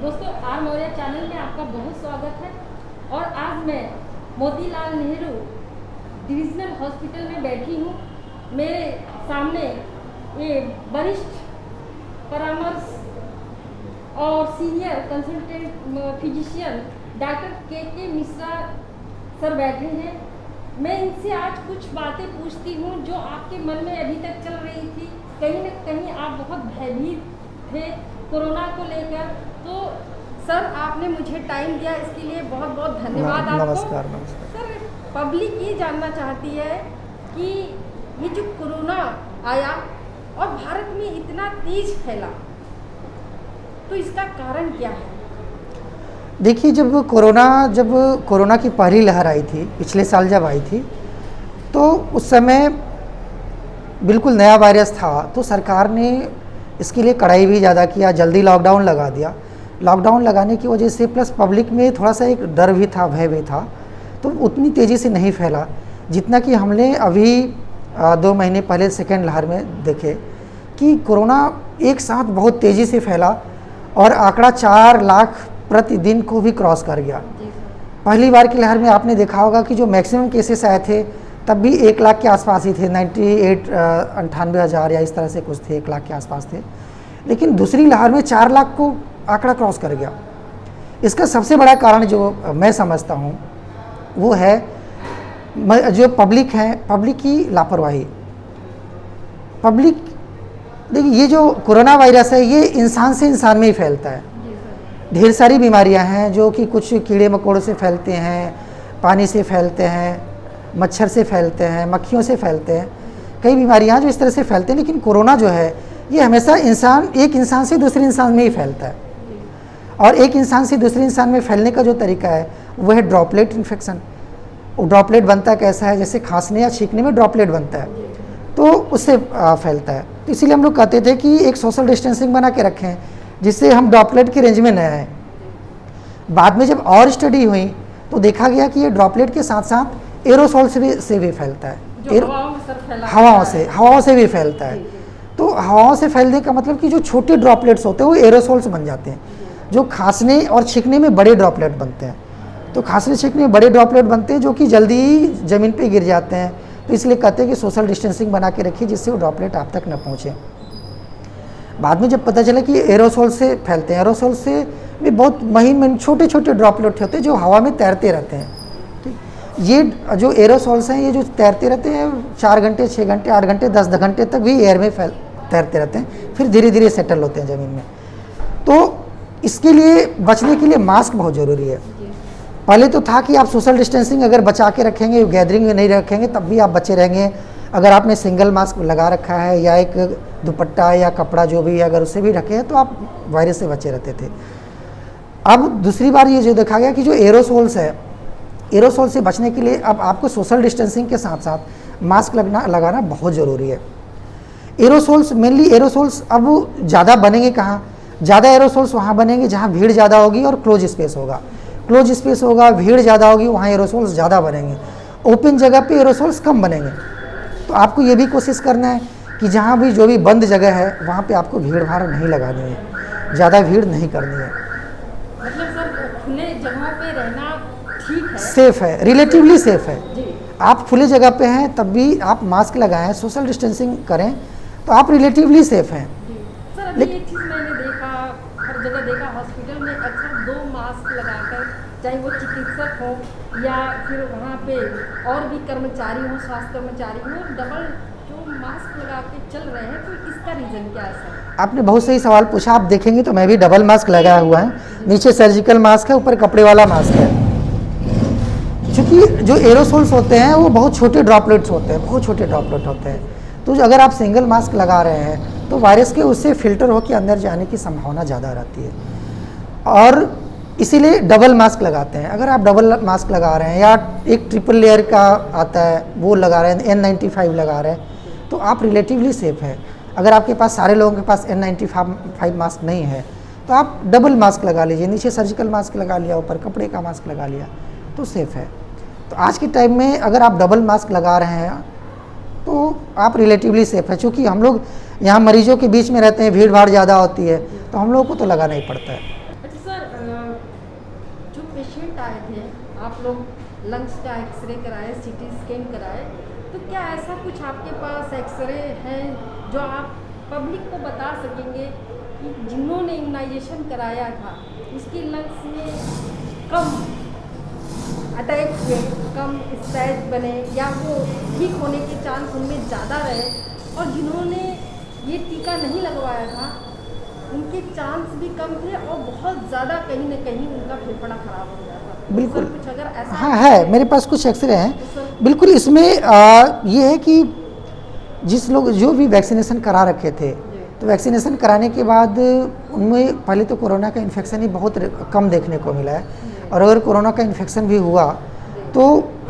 दोस्तों are Maurya channel में आपका बहुत स्वागत है। और आज मैं मोतीलाल नेहरू डिविजनल हॉस्पिटल में बैठी हूँ। मेरे सामने ये वरिष्ठ परामर्श और सीनियर कंसल्टेंट फिजिशियन डॉक्टर के मिश्रा सर बैठे हैं। मैं इनसे आज कुछ बातें पूछती हूँ जो आपके मन में अभी तक चल रही थी। कहीं न कहीं आप बहुत भयभीत थे कोरोना को लेकर। तो सर आपने मुझे टाइम दिया, इसके लिए बहुत बहुत धन्यवाद आपको। नमस्कार। सर पब्लिक ये जानना चाहती है कि ये जो कोरोना आया और भारत में इतना तेज फैला, तो इसका कारण क्या है? देखिए, जब कोरोना की पहली लहर आई थी, पिछले साल जब आई थी, तो उस समय बिल्कुल नया वायरस था। तो सरकार ने इसके लिए कड़ाई भी ज़्यादा किया, जल्दी लॉकडाउन लगा दिया। लॉकडाउन लगाने की वजह से प्लस पब्लिक में थोड़ा सा एक डर भी था, भय भी था, तो उतनी तेज़ी से नहीं फैला जितना कि हमने अभी 2 महीने पहले सेकेंड लहर में देखे कि कोरोना एक साथ बहुत तेज़ी से फैला और आंकड़ा 4 लाख प्रतिदिन को भी क्रॉस कर गया। पहली बार की लहर में आपने देखा होगा कि जो मैक्सिमम केसेस आए थे तब भी 1 लाख के आसपास ही थे, 98,000 या इस तरह से कुछ थे, 1 लाख के आसपास थे। लेकिन दूसरी लहर में 4 लाख को आंकड़ा क्रॉस कर गया। इसका सबसे बड़ा कारण जो मैं समझता हूँ वो है जो पब्लिक है, पब्लिक की लापरवाही। पब्लिक देखिए, ये जो कोरोना वायरस है ये इंसान से इंसान में ही फैलता है। ढेर सारी बीमारियां हैं जो कि कुछ कीड़े मकोड़ों से फैलते हैं, पानी से फैलते हैं, मच्छर से फैलते हैं, मक्खियों से फैलते हैं, कई बीमारियां जो इस तरह से फैलते हैं। लेकिन कोरोना जो है ये हमेशा एक इंसान से दूसरे इंसान में ही फैलता है। और एक इंसान से दूसरे इंसान में फैलने का जो तरीका है वो है ड्रॉपलेट इन्फेक्शन। वो ड्रॉपलेट बनता कैसा है, जैसे खांसने या छींकने में ड्रॉपलेट बनता है, तो उससे फैलता है। तो इसीलिए हम लोग कहते थे कि एक सोशल डिस्टेंसिंग बना के रखें जिससे हम ड्रॉपलेट की रेंज में न आए। बाद में जब और स्टडी हुई तो देखा गया कि ये ड्रॉपलेट के साथ साथ एरोसोल से भी फैलता है, हवाओं से भी फैलता है। तो हवाओं से फैलने का मतलब कि जो छोटे ड्रॉपलेट्स होते हैं वो एरोसोल्स बन जाते हैं, जो खांसने और छींकने में बड़े ड्रॉपलेट बनते हैं। तो खांसने छींकने में बड़े ड्रॉपलेट बनते हैं जो कि जल्दी ज़मीन पे गिर जाते हैं। तो इसलिए कहते हैं कि सोशल डिस्टेंसिंग बना के रखिए जिससे वो ड्रॉपलेट आप तक न पहुँचे। बाद में जब पता चला कि एरोसोल से फैलते हैं, एरोसोल से भी बहुत महीन छोटे छोटे ड्रॉपलेट होते हैं जो हवा में तैरते रहते हैं। ये जो एरोसोल्स हैं ये जो तैरते रहते हैं 4 घंटे, 6 घंटे, 8 घंटे, 10 घंटे तक भी एयर में तैरते रहते हैं, फिर धीरे धीरे सेटल होते हैं ज़मीन में। तो इसके लिए बचने के लिए मास्क बहुत ज़रूरी है। पहले तो था कि आप सोशल डिस्टेंसिंग अगर बचा के रखेंगे, गैदरिंग में नहीं रखेंगे तब भी आप बचे रहेंगे। अगर आपने सिंगल मास्क लगा रखा है या एक दुपट्टा या कपड़ा जो भी अगर उसे भी रखे हैं तो आप वायरस से बचे रहते थे। अब दूसरी बार ये जो देखा गया कि जो एरोसोल्स है, एरोसोल से बचने के लिए अब आपको सोशल डिस्टेंसिंग के साथ साथ मास्क लगाना बहुत ज़रूरी है। एरोसोल्स मेनली एरोसोल्स अब ज़्यादा बनेंगे कहाँ? ज़्यादा एरोसोल्स वहाँ बनेंगे जहाँ भीड़ ज़्यादा होगी और क्लोज स्पेस होगा। क्लोज स्पेस होगा, भीड़ ज़्यादा होगी, वहाँ एरोसोल्स ज़्यादा बनेंगे। ओपन जगह पे एरोसोल्स कम बनेंगे। तो आपको ये भी कोशिश करना है कि जहाँ भी जो भी बंद जगह है वहाँ पे आपको भीड़ भाड़ नहीं लगानी है, ज़्यादा भीड़ नहीं करनी है। मतलब सर खुले जगहों पे रहना ठीक है, सेफ है, रिलेटिवली सेफ है। आप खुले जगह पे हैं तब भी आप मास्क लगाएं, सोशल डिस्टेंसिंग करें तो आप रिलेटिवली सेफ हैं। सर अभी एक चीज़ मैंने देखा, हर जगह देखा, हॉस्पिटल में अक्सर 2 मास्क लगाकर, चाहे वो चिकित्सक हो या फिर वहाँ पे और भी कर्मचारी हों, स्वास्थ्य कर्मचारी हों, डबल जो मास्क लगा के चल रहे हैं, तो इसका रीज़न क्या है सर? आपने बहुत सही सवाल पूछा। आप देखेंगे तो मैं भी डबल मास्क लगाया हुआ है, नीचे सर्जिकल मास्क है, ऊपर कपड़े वाला मास्क है। क्योंकि जो एरोसोल्स होते हैं वो बहुत छोटे ड्रॉपलेट्स होते हैं, बहुत छोटे ड्रॉपलेट होते हैं। तो अगर आप सिंगल मास्क लगा रहे हैं तो वायरस के उससे फिल्टर होकर अंदर जाने की संभावना ज़्यादा रहती है, और इसीलिए डबल मास्क लगाते हैं। अगर आप डबल मास्क लगा रहे हैं या एक ट्रिपल लेयर का आता है वो लगा रहे हैं, N95 लगा रहे हैं, तो आप रिलेटिवली सेफ है। अगर आपके पास सारे लोगों के पास N95 मास्क नहीं है तो आप डबल मास्क लगा लीजिए, नीचे सर्जिकल मास्क लगा लिया, ऊपर कपड़े का मास्क लगा लिया, तो सेफ़ है। तो आज के टाइम में अगर आप डबल मास्क लगा रहे हैं तो आप रिलेटिवली सेफ़ है। चूँकि हम लोग यहाँ मरीजों के बीच में रहते हैं, भीड़ भाड़ ज़्यादा होती है, तो हम लोगों को तो लगाना ही पड़ता है। अच्छा सर, जो पेशेंट आए थे, आप लोग लंग्स का एक्सरे कराए, सीटी स्कैन कराए, तो क्या ऐसा कुछ आपके पास एक्सरे हैं जो आप पब्लिक को बता सकेंगे कि जिन्होंने इम्यूनाइजेशन कराया था उसकी लंग्स में कम अटैक हुए, कम स्टैच बने या वो ठीक होने के चांस उनमें ज़्यादा रहे, और जिन्होंने ये टीका नहीं लगवाया था उनके चांस भी कम थे और बहुत ज़्यादा कहीं ना कहीं उनका फेफड़ा खराब हो गया था? बिल्कुल। कुछ अगर ऐसा हाँ है, मेरे पास कुछ एक्सरे हैं। तो सर बिल्कुल, इसमें ये है कि जिस लोग जो भी वैक्सीनेशन करा रखे थे, तो वैक्सीनेशन कराने के बाद उनमें पहले तो कोरोना का इन्फेक्शन ही बहुत कम देखने को मिला है, और अगर कोरोना का इन्फेक्शन भी हुआ तो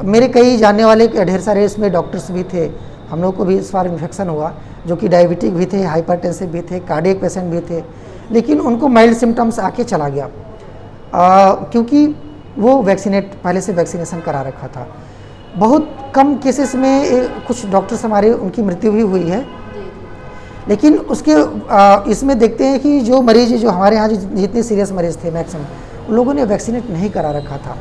मेरे कई जानने वाले ढेर सारे इसमें डॉक्टर्स भी थे। हम लोग को भी इस बार इन्फेक्शन हुआ, जो कि डायबिटिक भी थे, हाइपरटेंसिव भी थे, कार्डियक पेशेंट भी थे, लेकिन उनको माइल्ड सिम्टम्स आके चला गया क्योंकि वो पहले से वैक्सीनेशन करा रखा था। बहुत कम केसेस में कुछ डॉक्टर्स हमारे उनकी मृत्यु भी हुई है, लेकिन उसके इसमें देखते हैं कि जो मरीज जो हमारे यहाँ जितने सीरियस मरीज थे मैक्सिमम, उन लोगों ने वैक्सीनेट नहीं करा रखा था।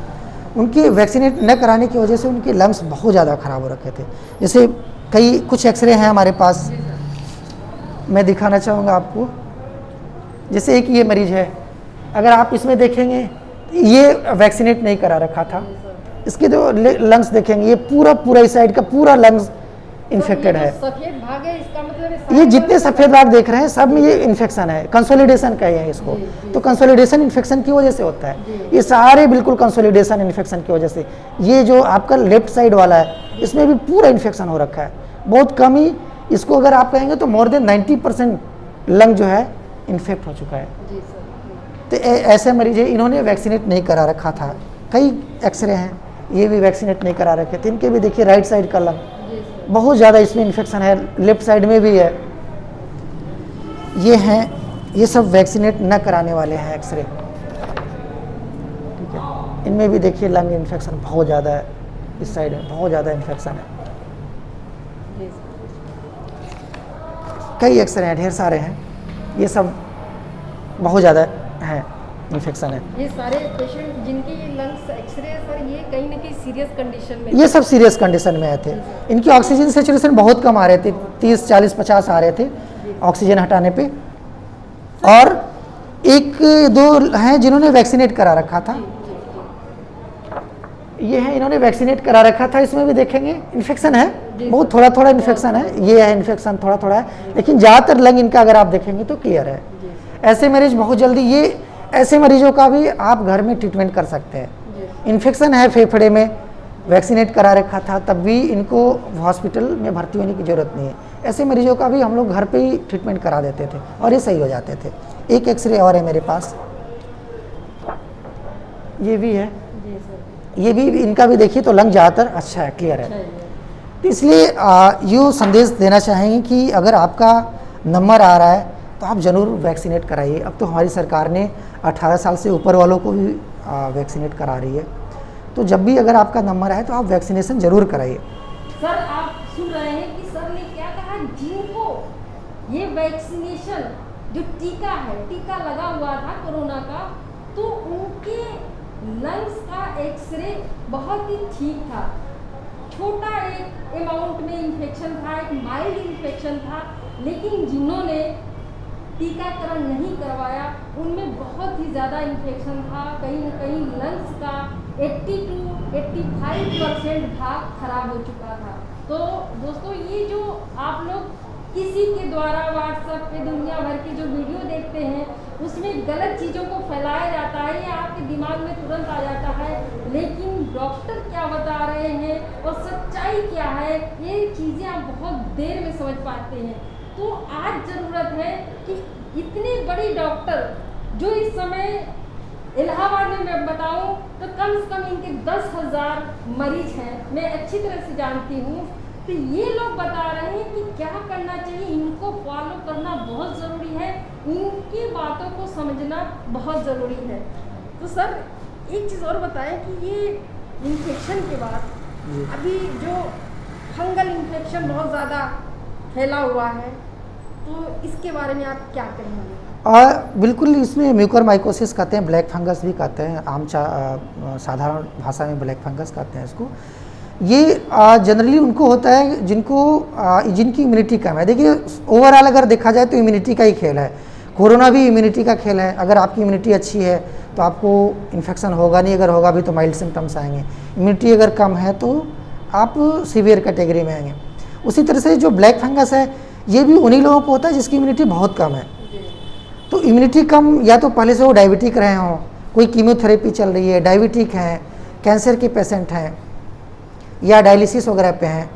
उनके वैक्सीनेट न कराने की वजह से उनके लंग्स बहुत ज़्यादा ख़राब हो रखे थे। जैसे कुछ एक्सरे हैं हमारे पास, मैं दिखाना चाहूँगा आपको। जैसे एक ये मरीज है, अगर आप इसमें देखेंगे ये वैक्सीनेट नहीं करा रखा था, इसके जो लंग्स देखेंगे ये पूरा इस साइड का पूरा लंग्स इन्फेक्टेड है। सफेद भाग है, इसका मतलब ये जितने सफ़ेद भाग देख रहे हैं सब में ये इन्फेक्शन है, कंसोलिडेशन का है इसको। तो कंसोलिडेशन इन्फेक्शन की वजह से होता है, ये सारे बिल्कुल कंसोलिडेशन इन्फेक्शन की वजह से। ये जो आपका लेफ्ट साइड वाला है इसमें भी पूरा इन्फेक्शन हो रखा है, बहुत कम ही इसको अगर आप कहेंगे तो मोर देन 90% लंग जो है इन्फेक्ट हो चुका है। तो ऐसे मरीज है, इन्होंने वैक्सीनेट नहीं करा रखा था। कई एक्सरे हैं, ये भी वैक्सीनेट नहीं करा रखे थे, इनके भी देखिए राइट साइड का लंग बहुत ज़्यादा इसमें इन्फेक्शन है, लेफ्ट साइड में भी है। ये हैं, ये सब वैक्सीनेट न कराने वाले हैं एक्सरे, ठीक है। इनमें भी देखिए लंग इन्फेक्शन बहुत ज़्यादा है, इस साइड में बहुत ज़्यादा इन्फेक्शन है। कई एक्सरे हैं, ढेर सारे हैं, ये सब बहुत ज़्यादा है इन्फेक्शन है। ये सारे पेशेंट जिनके ये लंग्स एक्सरे सर, ये कहीं ना कहीं सीरियस कंडीशन में, ये सब सीरियस कंडीशन में आए थे। इनकी ऑक्सीजन सेचुरेशन बहुत कम आ रहे थे, 30, 40, 50 आ रहे थे ऑक्सीजन हटाने पे। और एक दो हैं जिन्होंने वैक्सीनेट करा रखा था, ये है इन्होंने वैक्सीनेट करा रखा था। इसमें भी देखेंगे इन्फेक्शन है, बहुत थोड़ा इन्फेक्शन है, ये है इन्फेक्शन थोड़ा है, लेकिन ज़्यादातर लंग इनका अगर आप देखेंगे तो क्लियर है। ऐसे मरीज बहुत जल्दी ऐसे मरीजों का भी आप घर में ट्रीटमेंट कर सकते हैं। इन्फेक्शन है फेफड़े में, वैक्सीनेट करा रखा था, तब भी इनको हॉस्पिटल में भर्ती होने की ज़रूरत नहीं है। ऐसे मरीजों का भी हम लोग घर पे ही ट्रीटमेंट करा देते थे और ये सही हो जाते थे। एक एक्सरे और है मेरे पास, ये भी है, ये भी इनका भी देखिए तो लंग ज़्यादातर अच्छा है, क्लियर है। तो इसलिए ये संदेश देना चाहेंगे कि अगर आपका नंबर आ रहा है तो आप ज़रूर वैक्सीनेट कराइए। अब तो हमारी सरकार ने 18 साल से ऊपर वालों को भी वैक्सीनेट करा रही है, तो जब भी अगर आपका नंबर आए तो आप वैक्सीनेशन ज़रूर कराइए। सर आप सुन रहे हैं कि सर ने क्या कहा, जिनको ये वैक्सीनेशन जो टीका लगा हुआ था कोरोना का, तो उनके लंग्स का एक्सरे बहुत ही ठीक था। छोटा एक अमाउंट में इन्फेक्शन था, एक माइल्ड इन्फेक्शन था, लेकिन जिन्होंने टीकाकरण नहीं करवाया उनमें बहुत ही ज़्यादा इन्फेक्शन था। कहीं ना कहीं लंग्स का 80 to 85% भाग खराब हो चुका था। तो दोस्तों, ये जो आप लोग किसी के द्वारा व्हाट्सएप पे दुनिया भर की जो वीडियो देखते हैं उसमें गलत चीज़ों को फैलाया जाता है, ये आपके दिमाग में तुरंत आ जाता है, लेकिन डॉक्टर क्या बता रहे हैं और सच्चाई क्या है, ये चीज़ें आप बहुत देर में समझ पाते हैं। तो आज ज़रूरत है कि इतने बड़ी डॉक्टर जो इस समय इलाहाबाद में मैं बताऊं तो कम से कम इनके 10,000 मरीज हैं, मैं अच्छी तरह से जानती हूँ। तो ये लोग बता रहे हैं कि क्या करना चाहिए, इनको फॉलो करना बहुत ज़रूरी है, इनकी बातों को समझना बहुत ज़रूरी है। तो सर एक चीज़ और बताएं कि ये इन्फेक्शन के बाद अभी जो फंगल इन्फेक्शन बहुत ज़्यादा फैला हुआ है, तो इसके बारे में आप क्या कहेंगे? और बिल्कुल इसमें म्यूकरमाइकोसिस कहते हैं, ब्लैक फंगस भी कहते हैं, साधारण भाषा में ब्लैक फंगस कहते हैं इसको। ये जनरली उनको होता है जिनकी इम्यूनिटी कम है। देखिए ओवरऑल अगर देखा जाए तो इम्यूनिटी का ही खेल है, कोरोना भी इम्यूनिटी का खेल है। अगर आपकी इम्यूनिटी अच्छी है तो आपको इन्फेक्शन होगा नहीं, अगर होगा भी तो माइल्ड सिम्टम्स आएंगे। इम्यूनिटी अगर कम है तो आप सीवियर कैटेगरी में आएंगे। उसी तरह से जो ब्लैक फंगस है ये भी उन्हीं लोगों को होता है जिसकी इम्यूनिटी बहुत कम है। तो इम्यूनिटी कम, या तो पहले से वो डायबिटिक रहे हों, कोई कीमोथेरेपी चल रही है, डायबिटिक हैं, कैंसर के पेशेंट हैं या डायलिसिस वगैरह पे हैं,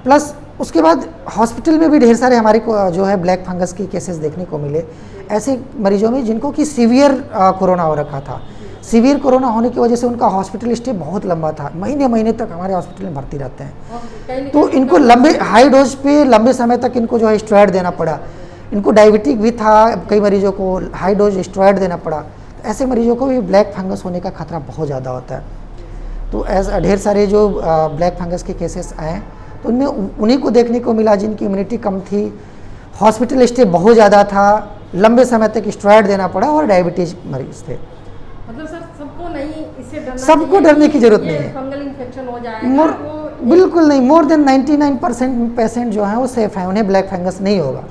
प्लस उसके बाद हॉस्पिटल में भी ढेर सारे हमारे को जो है ब्लैक फंगस के केसेस देखने को मिले ऐसे मरीजों में जिनको कि सीवियर कोरोना हो रखा था। सीवियर कोरोना होने की वजह से उनका हॉस्पिटल स्टे बहुत लंबा था, महीने महीने तक हमारे हॉस्पिटल में भर्ती रहते हैं। तो इनको लंबे हाई डोज पे लंबे समय तक इनको जो है स्टेरॉयड देना पड़ा। इनको डायबिटिक भी था, कई मरीजों को हाई डोज स्टेरॉयड देना पड़ा। तो ऐसे मरीजों को भी ब्लैक फंगस होने का खतरा बहुत ज़्यादा होता है। तो ऐसा ढेर सारे जो ब्लैक फंगस के केसेस आए तो उनमें उन्हीं को देखने को मिला जिनकी इम्यूनिटी कम थी, हॉस्पिटल स्टे बहुत ज़्यादा था, लंबे समय तक स्टेरॉयड देना पड़ा और डायबिटीज मरीज थे। मतलब सर सबको नहीं इससे डरना, सबको डरने की जरूरत नहीं है। फंगल इन्फेक्शन हो जाएगा बिल्कुल नहीं, मोर देन 99% पेशेंट जो हैं वो सेफ हैं, उन्हें ब्लैक फंगस नहीं होगा।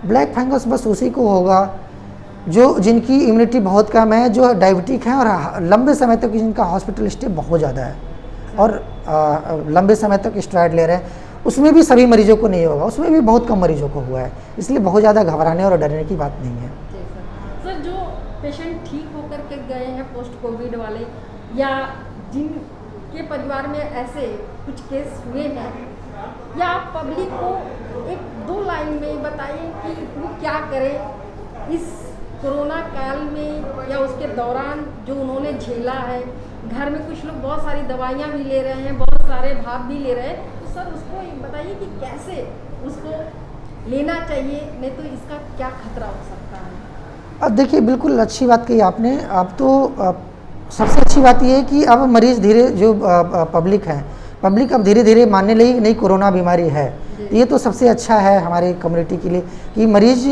ब्लैक फंगस बस उसी को होगा जिनकी इम्यूनिटी बहुत कम है, जो डायबिटिक हैं और लंबे समय तक जिनका हॉस्पिटल स्टे बहुत ज़्यादा है और लंबे समय तक स्टेरॉयड ले रहे हैं। उसमें भी सभी मरीजों को नहीं होगा, उसमें भी बहुत कम मरीजों को हुआ है, इसलिए बहुत ज़्यादा घबराने और डरने की बात नहीं है। सर जो पेशेंट ठीक होकर के गए हैं पोस्ट कोविड वाले, या जिनके परिवार में ऐसे कुछ केस हुए हैं, या आप पब्लिक को एक दो लाइन में बताइए कि वो क्या करें इस कोरोना काल में या उसके दौरान जो उन्होंने झेला है। घर में कुछ लोग बहुत सारी दवाइयाँ भी ले रहे हैं, बहुत सारे भाप भी ले रहे हैं, तो सर उसको बताइए कि कैसे उसको लेना चाहिए, नहीं तो इसका क्या खतरा हो सकता है। अब देखिए बिल्कुल अच्छी बात कही आपने। अब तो सबसे अच्छी बात ये है कि अब मरीज पब्लिक अब धीरे धीरे मानने लगी नहीं कोरोना बीमारी है। ये तो सबसे अच्छा है हमारे कम्युनिटी के लिए कि मरीज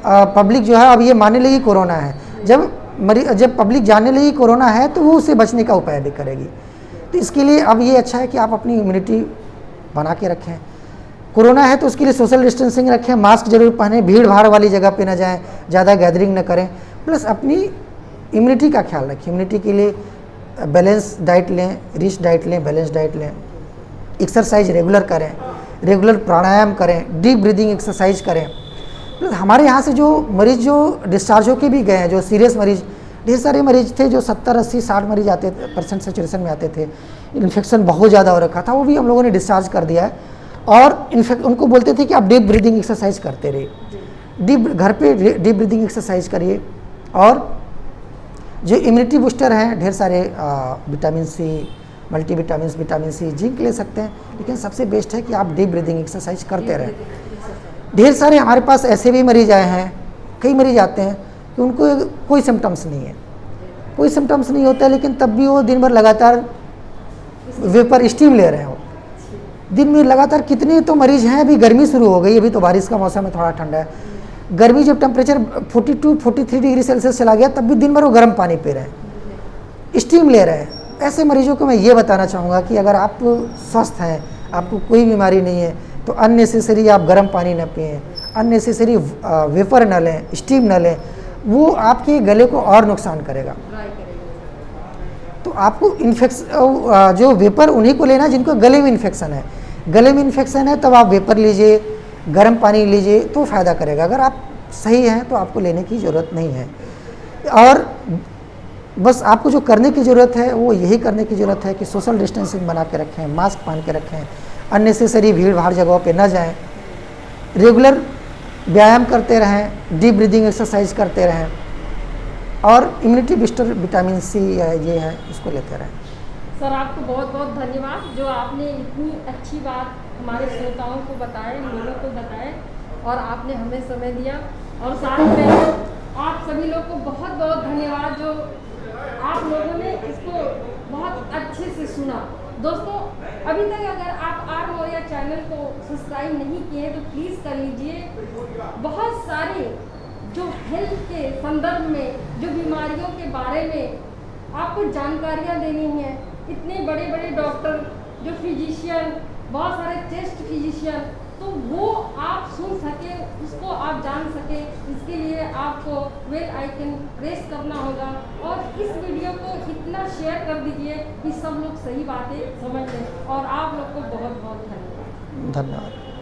पब्लिक जो है अब ये मानने लगी कोरोना है। जब पब्लिक जानने लगी कोरोना है तो वो उससे बचने का उपाय भी करेगी। तो इसके लिए अब ये अच्छा है कि आप अपनी इम्यूनिटी बना के रखें। कोरोना है तो उसके लिए सोशल डिस्टेंसिंग रखें, मास्क जरूर पहनें, भीड़ भाड़ वाली जगह पे ना जाएं, ज़्यादा गैदरिंग न करें, प्लस अपनी इम्यूनिटी का ख्याल रखें। इम्यूनिटी के लिए बैलेंस डाइट लें, रिच डाइट लें, बैलेंस डाइट लें, एक्सरसाइज रेगुलर करें, रेगुलर प्राणायाम करें, डीप ब्रीदिंग एक्सरसाइज करें। प्लस हमारे यहाँ से जो मरीज़ जो डिस्चार्ज होके भी गए हैं, जो सीरियस मरीज़, ढेर सारे मरीज थे जो 70, 80, 60 मरीज आते थे, % सेचुरेशन में आते थे, इन्फेक्शन बहुत ज़्यादा हो रखा था, वो भी हम लोगों ने डिस्चार्ज कर दिया है। और उनको बोलते थे कि आप डीप ब्रीदिंग एक्सरसाइज करते रहिए, घर पे डीप ब्रीदिंग एक्सरसाइज करिए। और जो इम्यूनिटी बूस्टर हैं ढेर सारे vitamin C, multivitamin, vitamin C, zinc ले सकते हैं, लेकिन सबसे बेस्ट है कि आप डीप ब्रीदिंग एक्सरसाइज करते रहें। ढेर सारे हमारे पास ऐसे भी मरीज आए हैं, कई मरीज आते हैं कि उनको कोई सिम्टम्स नहीं है, कोई सिम्टम्स नहीं होता है, लेकिन तब भी वो दिन भर लगातार वेपर स्टीम ले रहे हो। दिन में लगातार कितने तो मरीज हैं, अभी गर्मी शुरू हो गई, अभी तो बारिश का मौसम है, थोड़ा ठंडा है। गर्मी जब टेम्परेचर 42, 43 डिग्री सेल्सियस चला गया तब भी दिन भर वो गर्म पानी पी रहे हैं, स्टीम ले रहे हैं। ऐसे मरीजों को मैं ये बताना चाहूँगा कि अगर आप स्वस्थ हैं, आपको कोई बीमारी नहीं है, तो अननेसेसरी आप गर्म पानी न पिएँ, अननेसेसरी वेपर न लें, स्टीम न लें, वो आपके गले को और नुकसान करेगा। तो आपको इन्फेक्शन जो वेपर उन्हीं को लेना जिनको गले में इन्फेक्शन है। गले में इन्फेक्शन है तब आप वेपर लीजिए, गर्म पानी लीजिए, तो फ़ायदा करेगा। अगर आप सही हैं तो आपको लेने की ज़रूरत नहीं है। और बस आपको जो करने की ज़रूरत है वो यही करने की ज़रूरत है कि सोशल डिस्टेंसिंग बना के रखें, मास्क पहन के रखें, अननेसेसरी भीड़ भाड़ जगहों पे न जाएं, रेगुलर व्यायाम करते रहें, डीप ब्रीदिंग एक्सरसाइज करते रहें, और इम्यूनिटी बूस्टर विटामिन सी ये है इसको लेते रहें। सर आपको बहुत बहुत धन्यवाद जो आपने इतनी अच्छी बात हमारे श्रोताओं को बताए, लोगों को बताए, और आपने हमें समय दिया। और साथ में आप सभी लोग को बहुत बहुत धन्यवाद जो आप लोगों ने इसको बहुत अच्छे से सुना। दोस्तों अभी तक अगर आप आर मौर्या चैनल को सब्सक्राइब नहीं किए तो प्लीज़ कर लीजिए। बहुत सारे जो हेल्थ के संदर्भ में, जो बीमारियों के बारे में आपको जानकारियाँ देनी हैं, इतने बड़े बड़े डॉक्टर, जो फिजिशियन, बहुत सारे चेस्ट फिजिशियन, तो वो आप सुन सके, उसको आप जान सके, इसके लिए आपको बेल आइकन प्रेस करना होगा और इस वीडियो को इतना शेयर कर दीजिए कि सब लोग सही बातें समझ लें। और आप लोग को बहुत बहुत धन्यवाद। धन्यवाद।